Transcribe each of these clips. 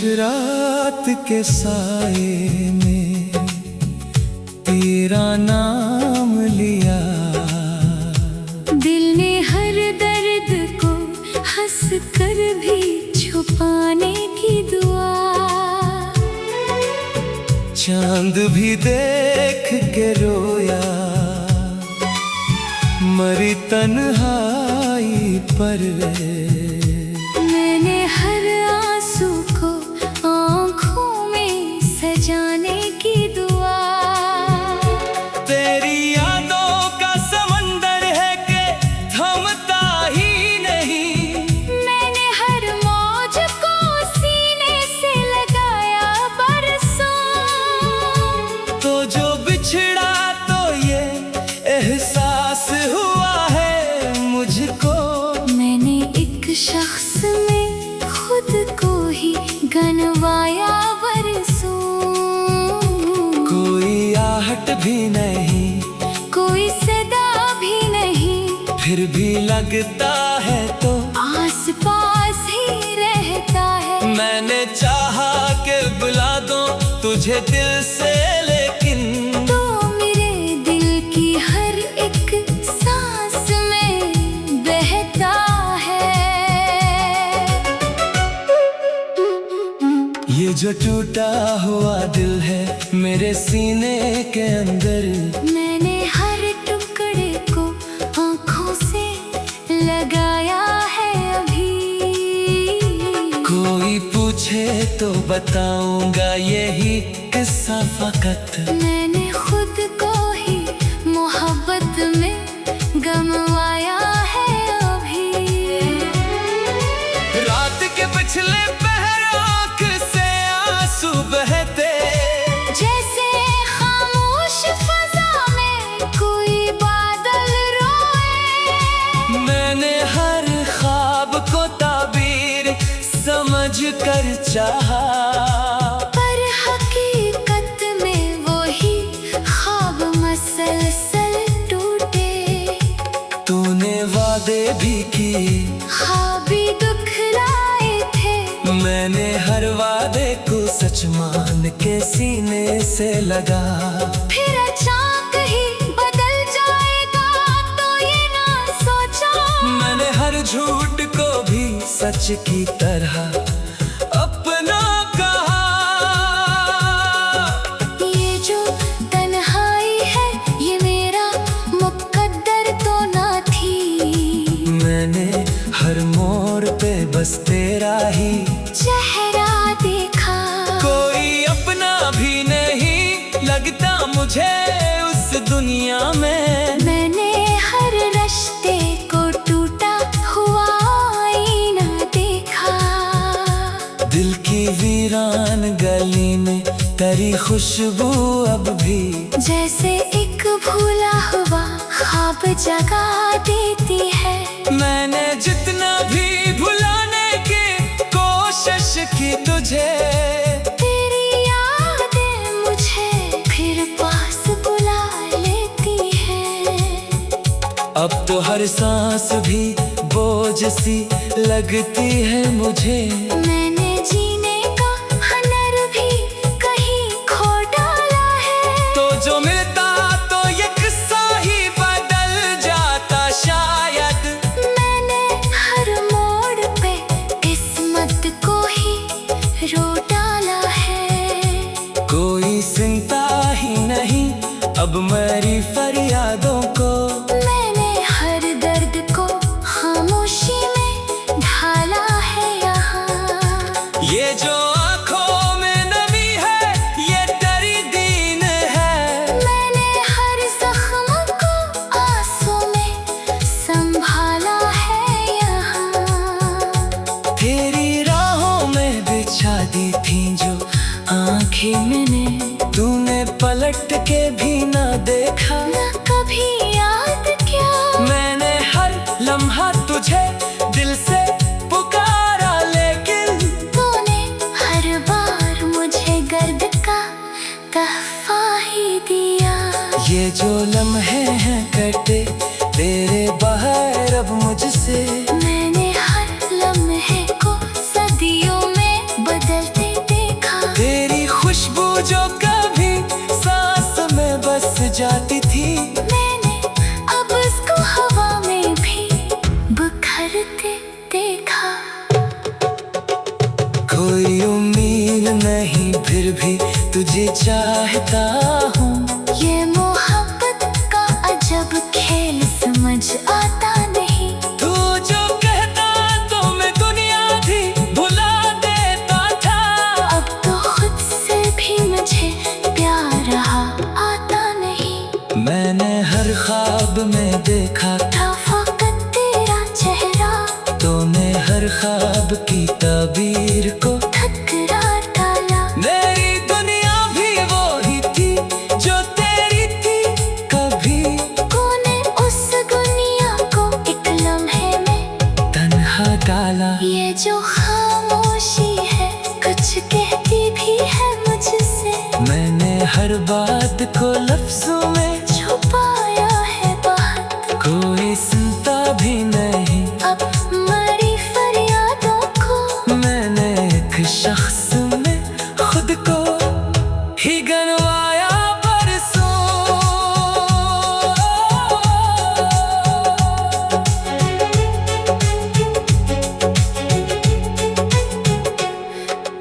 रात के साए में तेरा नाम लिया, दिल ने हर दर्द को हंस कर भी छुपाने की दुआ। चांद भी देख के रोया, मरी तन्हाई पर। मैंने हर आंसू को आंखों में सजाने की दुआ। तेरी यादों का समंदर है कि थमता ही नहीं। मैंने हर मौज को सीने से लगाया बरसों। तो जो बिछड़ा तो ये एहसास हुआ है मुझको। मैंने एक शख्स में खुद को ही गनवाया बरसों। कोई आहट भी नहीं, कोई सदा भी नहीं, फिर भी लगता है तो आस पास ही रहता है। मैंने चाहा कि बुला दूं तुझे दिल से, लेकिन तो मेरे दिल की हर एक सांस में बहता है। ये जो टूटा हुआ दिल है मेरे सीने के अंदर। मैंने हर टुकड़े को आँखों से लगाया है अभी। कोई पूछे तो बताऊंगा यही किस्सा फकत। मैंने खुद को ही मोहब्बत में गमवाया है अभी। रात के पिछले पहर आँख से आंसू बहते, जैसे खामोश फजा में कोई बादल रोए। मैंने हर ख्वाब को ताबीर समझ कर चाहा, पर हकीकत में वही ख्वाब मसलसल टूटे। तूने वादे भी किए, ख्वाब भी दुखलाए थे। मैंने हर वादे को सच मान के सीने से लगा। फिर अचानक ही बदल जाएगा तो ये ना सोचा। मैंने हर झूठ को भी सच की तरह अपना कहा। ये जो तन्हाई है ये मेरा मुकद्दर तो ना थी। मैंने हर मोड़ पे बस तेरा ही चेहरा देखा। कोई अपना भी नहीं लगता मुझे उस दुनिया में। मैंने हर रिश्ते को टूटा हुआ आईना देखा। दिल की वीरान गली में तेरी खुशबू अब भी जैसे एक भूला हुआ ख्वाब जगा देती है। मैंने जितना भी भुलाने की कोशिश की तुझे, तेरी यादें मुझे फिर पास बुला लेती है। अब तो हर सांस भी बोझ सी लगती है मुझे। मैंने जीने का हुनर भी कहीं खो डाला है। तो जो मिलता तो ये किस्सा ही बदल जाता शायद। मैंने हर मोड़ पे किस्मत को ही रो डाला है। कोई सुनता ही नहीं अब मेरी फरियादों को। मैंने हर दर्द को खामोशी में ढाला है यहाँ। ये जो आँखों में नमी है ये तेरी दीन है। मैंने हर जख्म को आंसू में संभाला है यहाँ। तेरी राहों में बिछा दी थी जो आँखें मैंने, तूने पलट के भी ना देखा। न कभी याद किया। मैंने हर लम्हा तुझे दिल से पुकारा, लेकिन तूने हर बार मुझे गर्द का तहफा ही दिया। ये जो लम्हे हैं कटे तेरे बाहर अब मुझसे। मैंने हर लम्हे को सदियों में बदलते फिर भी तुझे चाहता हूँ। ये मोहब्बत का अजब खेल समझ आता नहीं। तू जो कहता तो मैं दुनिया भी भुला देता था। अब तो खुद से भी मुझे प्यार रहा आता नहीं। मैंने हर ख्वाब में देखा था फकत तेरा चेहरा, तूने हर ख्वाब की ताबीर को ठकरा डाला। मेरी दुनिया भी वो ही थी जो तेरी थी कभी। कोने उस दुनिया को एक लम्हे में तन्हा डाला। ये जो खामोशी है कुछ कहती भी है मुझसे। मैंने हर बात को लफ्जों में छुपाया है बात, कोई सुनता भी नहीं। अब मरी फरियादों को मैंने एक शख्स में खुद को ही गनवाया परसों।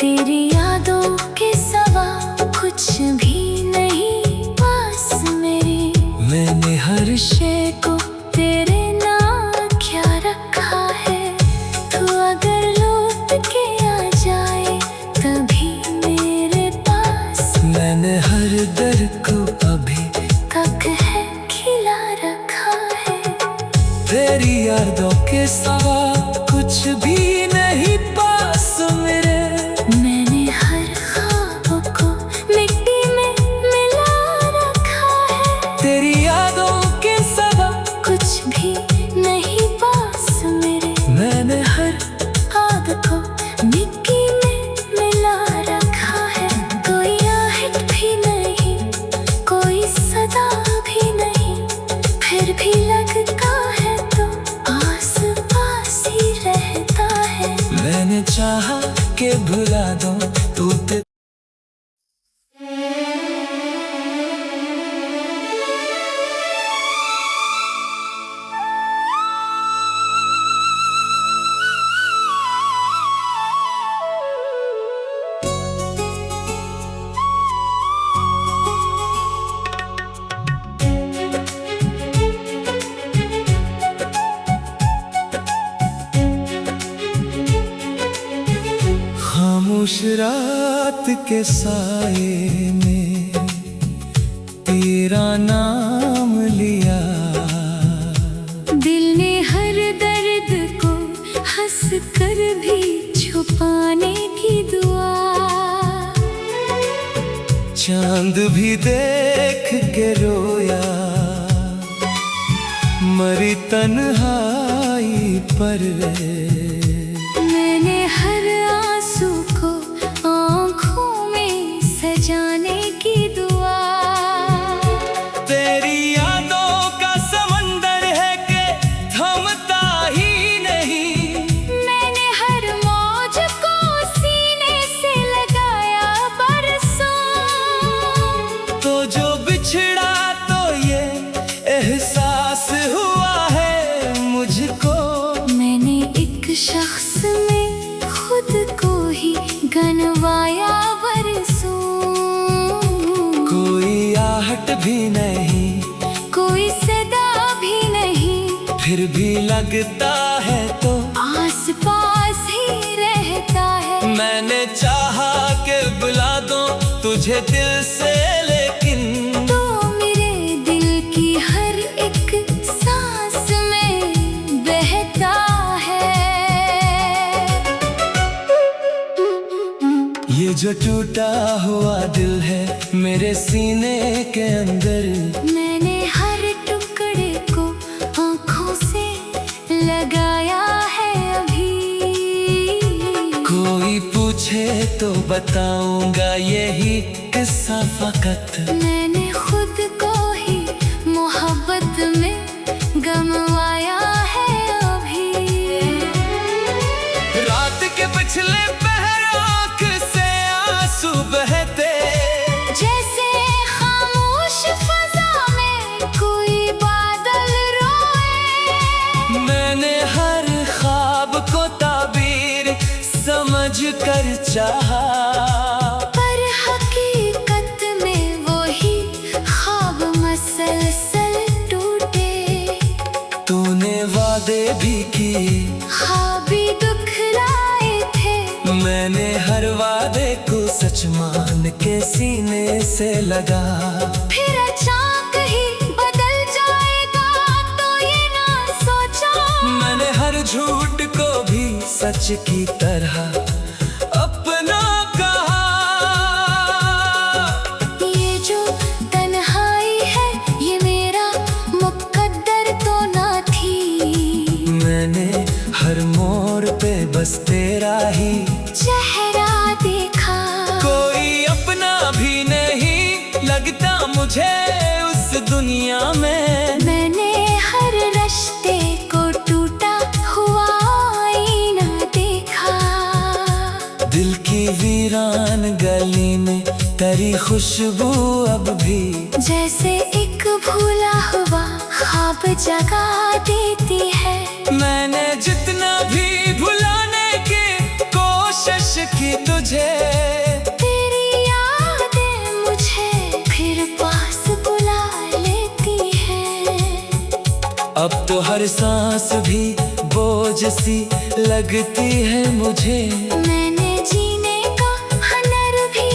तेरी यादों के सिवा कुछ भी नहीं पास मेरे। मैंने हर शे को तेरे नाम क्या रखा है। तू अगर लौट के आ जाए तभी मेरे पास मैंने हर दर को अभी तक है खिला रखा है। तेरी यादों के सिवा कुछ भी नहीं पास मेरे। मैंने हर ख्वाब को मिट्टी में मिला रखा है। तेरी यादों के सिवा कुछ भी नहीं पास मेरे। मैंने हर ख्वाब को मिट्टी में मिला रखा है। कोई आहट भी नहीं, कोई सदा भी नहीं, फिर भी लगता है तो आस पास ही रहता है। मैंने चाहा के भुला दूं तू खामोश रात के साए में तेरा नाम लिया। दिल ने हर दर्द को हंस कर भी छुपाने की दुआ। चांद भी देख के रोया, मरी तन्हाई पर। मैंने हर आंसू को आंखों में सजाने की दुआ। तेरी यादों का समंदर है कि थमता ही नहीं। मैंने हर मौज को सीने से लगाया बरसों। तो जो बिछड़ा तो ये एहसास हुआ है मुझको। मैंने एक शख्स में खुद को ही गनवाया बरसों। कोई आहट भी नहीं, कोई सदा भी नहीं, फिर भी लगता है तो आस पास ही रहता है। मैंने चाहा कि बुला दूं तुझे दिल से, लेकिन तो मेरे दिल की हर एक सांस में बहता है। ये जो टूटा हुआ दिल है मेरे सीने के अंदर। मैंने हर टुकड़े को आंखों से लगाया है अभी। कोई पूछे तो बताऊंगा यही किस्सा फकत। मैंने खुद को ही मोहब्बत में गमवाया है अभी। रात के पिछले पहर आँख से आंसू बहते, जैसे खामोश फजा में कोई बादल रोए। मैंने हर ख्वाब को ताबीर समझ कर चाहा, पर चुन के सीने से लगा। फिर अचानक ही बदल जाएगा तो ये ना सोचा। मैंने हर झूठ को भी सच की तरह अपना कहा। ये जो तन्हाई है ये मेरा मुकद्दर तो ना थी। मैंने हर मोड़ पे बस तेरा ही चेहरा देखा। कोई अपना भी नहीं लगता मुझे उस दुनिया में। मैंने हर रिश्ते को टूटा हुआ आईना देखा। दिल की वीरान गली में तेरी खुशबू अब भी जैसे एक भूला हुआ ख्वाब जगा देती है। मैंने जितना भी भुलाने की कोशिश की तुझे, तेरी यादें मुझे फिर पास बुला लेती है। अब तो हर सांस भी बोझ सी लगती है मुझे। मैंने जीने का हुनर भी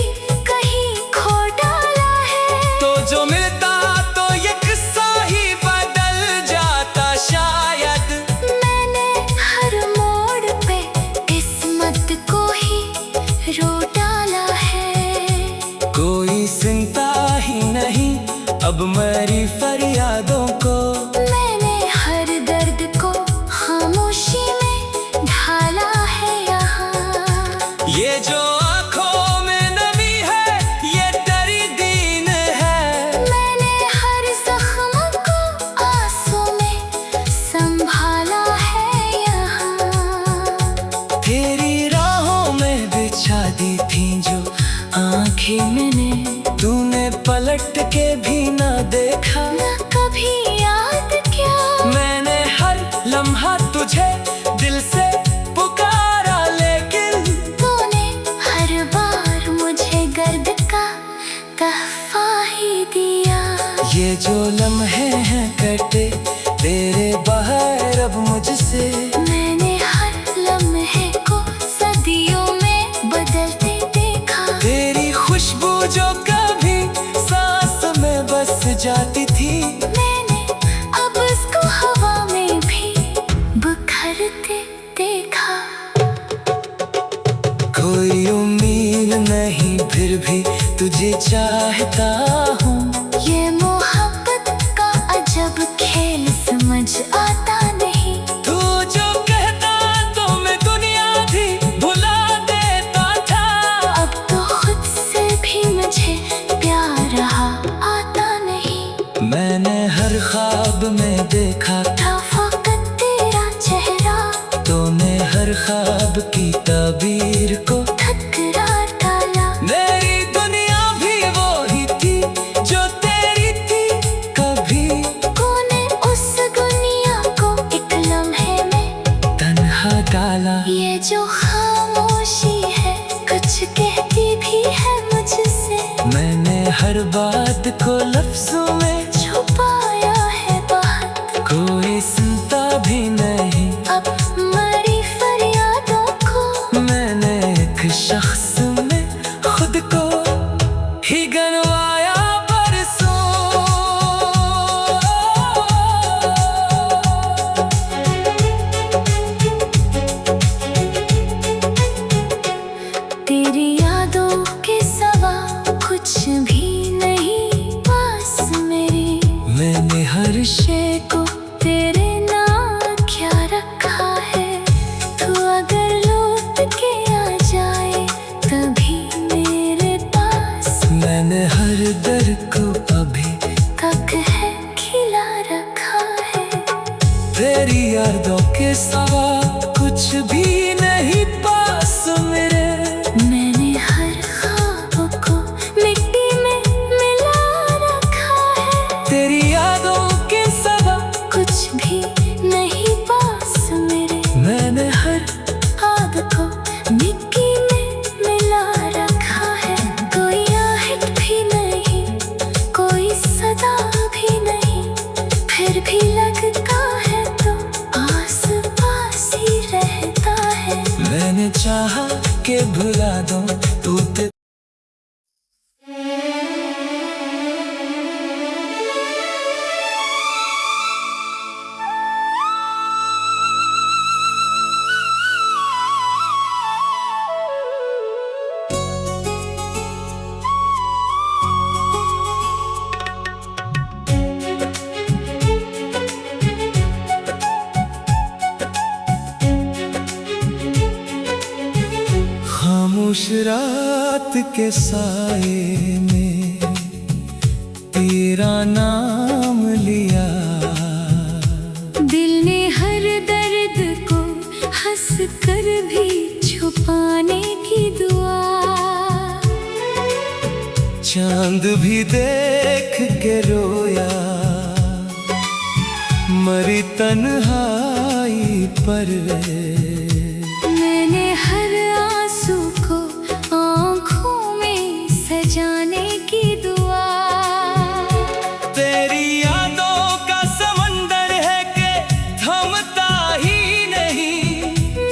कहीं खो डाला है। तो जो मिलता तो ये किस्सा ही बदल जाता शायद। मैंने हर मोड़ पे किस्मत को ही रो डाला है। कोई सुनता ही नहीं अब मेरी फरियादों को। मैंने हर दर्द को खामोशी में ढाला है यहाँ। ये जो आँखों में नमी है ये तेरी दीन है। मैंने हर जख्म को आंसू में संभाला है यहाँ। तेरी राहों में बिछा दी थी जो आँखें मैंने, तूने पलट के भी ना देखा। न कभी याद किया मैंने हर लम्हा तुझे दिल से पुकारा लेकिन तूने हर बार मुझे गर्द का तहफा ही दिया। ये जो लम्हे हैं कटे तेरे बाहर अब मुझसे। मैंने हर लम्हे को सदियों में बदलते देखा। तेरी खुशबू जो कभी सांस में बस जाती थी, मैंने अब उसको हवा में भी बिखरते देखा। कोई उम्मीद नहीं फिर भी तुझे चाहता हूँ। ये मोहब्बत का अजब खेल समझ आता नहीं। तू जो कहता तो मैं दुनिया भी भुला देता था। अब तो खुद से भी मुझे प्यार रहा आता नहीं। मैंने हर ख्वाब में देखा था फकत तेरा चेहरा। तूने हर ख्वाब की ताबीर को ठकरार डाला। मेरी दुनिया भी वो ही थी जो तेरी थी कभी। कोने उस दुनिया को एक लम्हे में तन्हा डाला। ये जो खामोशी है कुछ कहती भी है मुझसे। मैंने हर बात को लफ्जों में छुपाया है बात। कोई सुनता भी नहीं अब मरी फरियादों को। मैंने एक शख्स में खुद को ही गनवाया बरसों। तेरी यादों के सिवा कुछ भी नहीं पास मेरे। मैंने हर शे को तेरे नाम क्या रखा है। तू अगर लौट के आ जाए तभी मेरे पास। मैंने हर दर को अभी तक है खिला रखा है। तेरी यादों के सिवा कुछ भी नहीं पास मेरे। मैंने हर ख्वाब को मिट्टी में मिला रखा है। तेरी यादों के सिवा कुछ भी नहीं पास मेरे। मैंने हर ख्वाब को मिट्टी में मिला रखा है। कोई आहट भी नहीं कोई सदा भी नहीं। फिर भी लगता है तो आस पास ही रहता है। मैंने चाहा के भुला दूं तू के साए में तेरा नाम लिया। दिल ने हर दर्द को हंस कर भी छुपाने की दुआ। चांद भी देख के रोया, मरी तन्हाई पर। मैंने हर आंसू को आंखों में सजाने की दुआ। तेरी यादों का समंदर है कि थमता ही नहीं।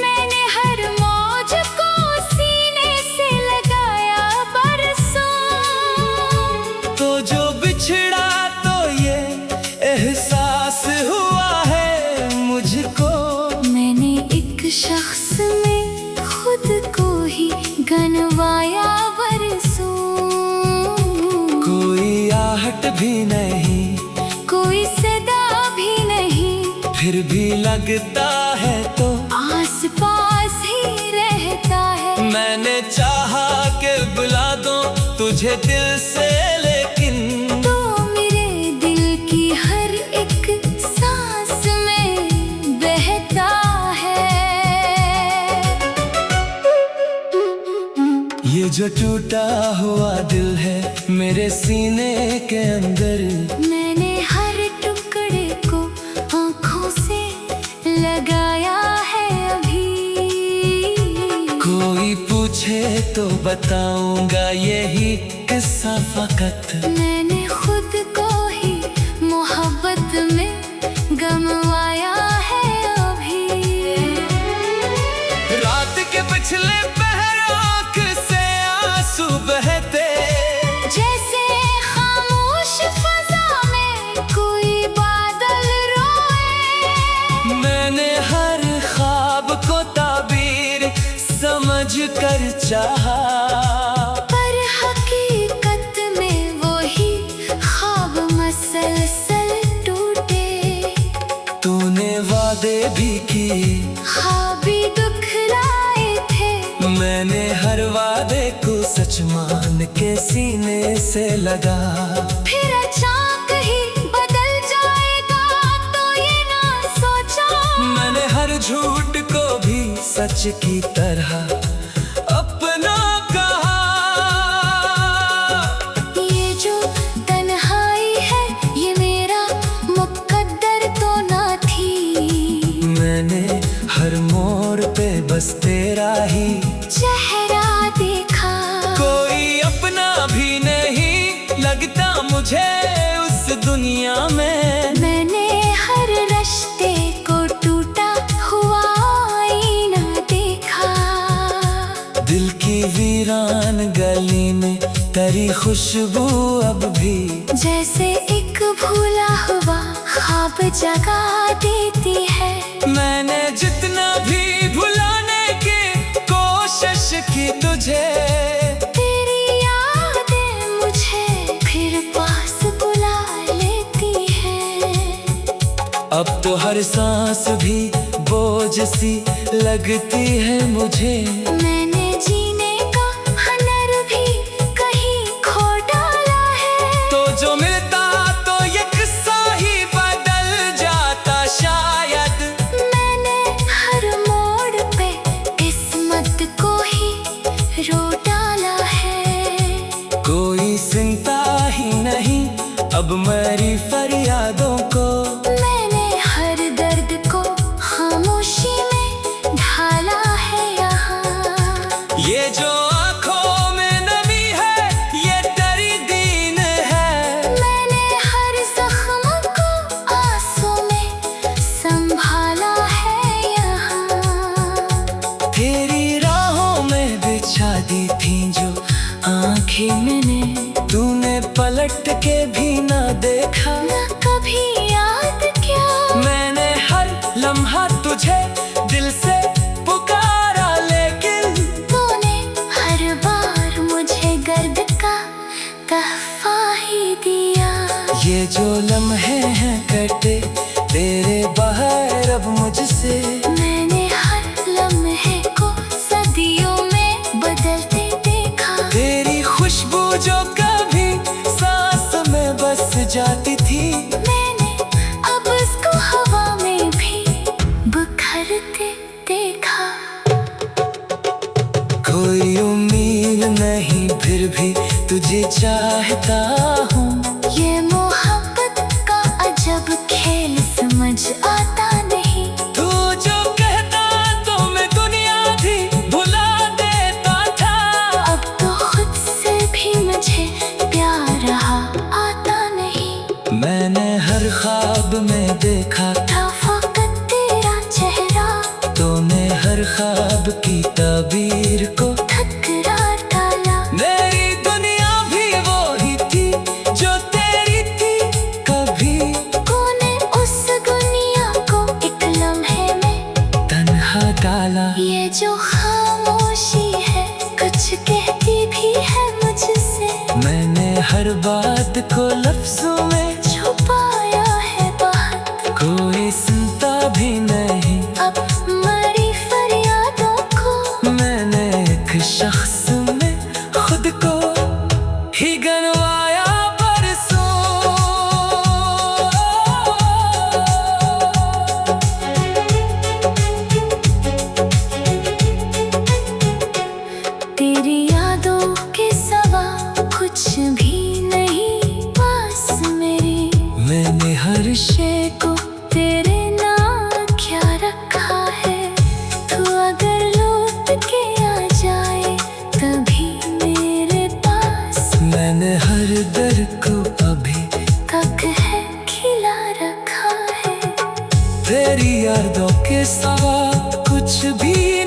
मैंने हर मौज को सीने से लगाया बरसों। तो जो बिछड़ा तो ये एहसास हुआ है मुझको। मैंने एक शख्स में खुद को ही गनवाया बरसों। कोई आहट भी नहीं, कोई सदा भी नहीं, फिर भी लगता है तो आस पास ही रहता है। मैंने चाहा कि बुला दूं तुझे दिल से, लेकिन तो मेरे दिल की हर एक सांस में बहता है। ये जो टूटा हुआ दिल है मेरे सीने के अंदर। मैंने हर टुकड़े को आंखों से लगाया है अभी। कोई पूछे तो बताऊंगा यही किस्सा फकत। मैंने खुद को ही मोहब्बत में गमवाया है अभी। रात के पिछले पहर आँख से आंसू बहते, जैसे खामोश फजा में कोई बादल रोए। मैंने हर ख्वाब को ताबीर समझ कर चाहा, पर हकीकत में वही ख्वाब मसलसल टूटे। तूने वादे भी किए, ख्वाब भी दुखलाए थे। मैंने हर वादे को सच मान के सीने से लगा। फिर अचानक ही बदल जाएगा तो ये ना सोचा। मैंने हर झूठ को भी सच की तरह अपना कहा। ये जो तन्हाई है ये मेरा मुकद्दर तो ना थी। मैंने हर मोड़ पे बस तेरा ही चेहरा देखा। कोई अपना भी नहीं लगता मुझे उस दुनिया में। मैंने हर रिश्ते को टूटा हुआ आईना देखा। दिल की वीरान गली में तेरी खुशबू अब भी जैसे एक भूला हुआ ख्वाब जगा देती है। मैंने जितना भी भुलाने की कोशिश की तुझे, तेरी यादें मुझे फिर पास बुला लेती है। अब तो हर सांस भी बोझ सी लगती है मुझे। मैंने जीने का हुनर भी कहीं खो डाला है। तो जो मिलता तो ये किस्सा ही बदल जाता शायद। मैंने हर मोड़ पे किस्मत को ही रो डाला है। कोई सुनता ही नहीं अब मेरी फरियादों को। मैंने हर दर्द को खामोशी में ढाला है यहाँ। ये जो आँखों में नमी है ये तेरी दीन है। मैंने हर जख्म को आंसू में संभाला है यहाँ। तेरी राहों में बिछा दी थी जो आँखें मैंने, तूने पलट के भी ना देखा। न कभी याद किया मैंने हर लम्हा तुझे दिल से पुकारा, लेकिन तूने हर बार मुझे गर्द का तहफा ही दिया। ये जो लम्हे हैं कटे तेरे बाहर अब मुझसे। मैंने हर लम्हे को सदियों में बदलते देखा। तेरे जो कभी सांस में बस जाती थी, मैंने अब उसको हवा में भी बिखरते देखा। कोई उम्मीद नहीं फिर भी तुझे चाहता हूँ। ये मोहब्बत का अजब खेल समझ आता नहीं। तू जो कहता तो मैं दुनिया भी भुला देता था। अब तो खुद से भी मुझे प्यार रहा आता नहीं। मैंने हर ख्वाब में देखा था फकत तेरा चेहरा, तूने हर ख्वाब की ताबीर को ठकरार डाला। मेरी दुनिया भी वो ही थी जो तेरी थी कभी। कोने उस दुनिया को एक लम्हे में तन्हा डाला। ये जो खामोशी है कुछ कहती भी है मुझसे। मैंने हर बात को लफ्जों में छुपाया है बात, कोई सुनता भी नहीं। अब मरी फरियादों को मैंने एक शख्स में खुद को ही गनवाया बरसों। तेरी यादों के सिवा कुछ भी नहीं पास मेरी। मैंने हर शे को तेरे नाम क्या रखा है। तू अगर लौट के आ जाए तभी मेरे पास मैंने हर दर को अभी तक है खिला रखा है। तेरी यादों के सिवा कुछ भी